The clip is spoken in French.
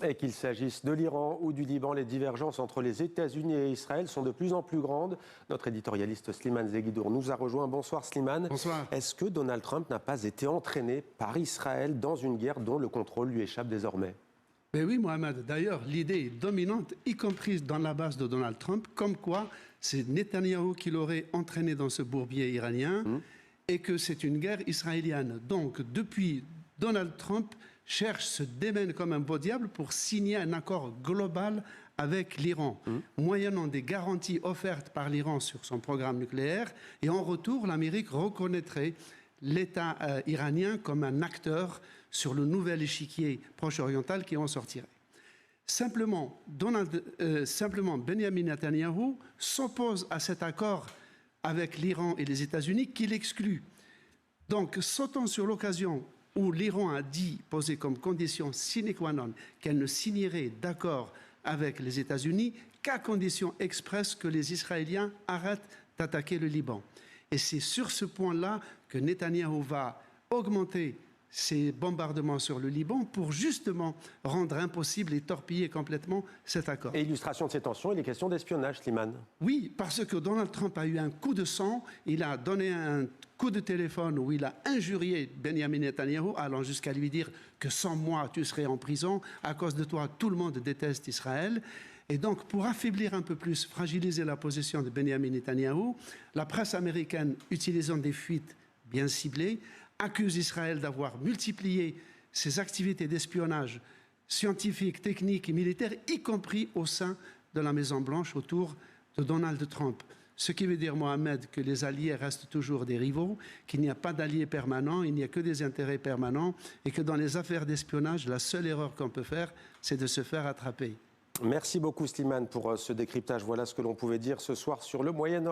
Et qu'il s'agisse de l'Iran ou du Liban, les divergences entre les États-Unis et Israël sont de plus en plus grandes. Notre éditorialiste Slimane Zeguidour nous a rejoint. Bonsoir Slimane. Bonsoir. Est-ce que Donald Trump n'a pas été entraîné par Israël dans une guerre dont le contrôle lui échappe désormais? Ben oui, Mohamed. D'ailleurs, l'idée est dominante, y compris dans la base de Donald Trump, comme quoi c'est Netanyahou qui l'aurait entraîné dans ce bourbier iranien et que c'est une guerre israélienne. Donc, depuis, Donald Trump cherche, se démène comme un beau diable pour signer un accord global avec l'Iran, moyennant des garanties offertes par l'Iran sur son programme nucléaire. Et en retour, l'Amérique reconnaîtrait l'État iranien comme un acteur sur le nouvel échiquier proche-oriental qui en sortirait. Simplement, Benjamin Netanyahou s'oppose à cet accord avec l'Iran et les États-Unis qui l'exclut. Donc, sautant sur l'occasion où l'Iran a posé comme condition sine qua non qu'elle ne signerait d'accord avec les États-Unis qu'à condition expresse que les Israéliens arrêtent d'attaquer le Liban. Et c'est sur ce point-là que Netanyahou va augmenter ses bombardements sur le Liban pour justement rendre impossible et torpiller complètement cet accord. Et illustration de ces tensions, il est question d'espionnage, Slimane. Oui, parce que Donald Trump a eu un coup de sang, il a donné un coup de téléphone où il a injurié Benjamin Netanyahou, allant jusqu'à lui dire que sans moi, tu serais en prison, à cause de toi, tout le monde déteste Israël. Et donc, pour affaiblir un peu plus, fragiliser la position de Benjamin Netanyahou, la presse américaine, utilisant des fuites bien ciblées, accuse Israël d'avoir multiplié ses activités d'espionnage scientifique, technique et militaire, y compris au sein de la Maison-Blanche autour de Donald Trump. Ce qui veut dire, Mohamed, que les alliés restent toujours des rivaux, qu'il n'y a pas d'alliés permanents, il n'y a que des intérêts permanents, et que dans les affaires d'espionnage, la seule erreur qu'on peut faire, c'est de se faire attraper. Merci beaucoup Slimane pour ce décryptage. Voilà ce que l'on pouvait dire ce soir sur le Moyen-Orient.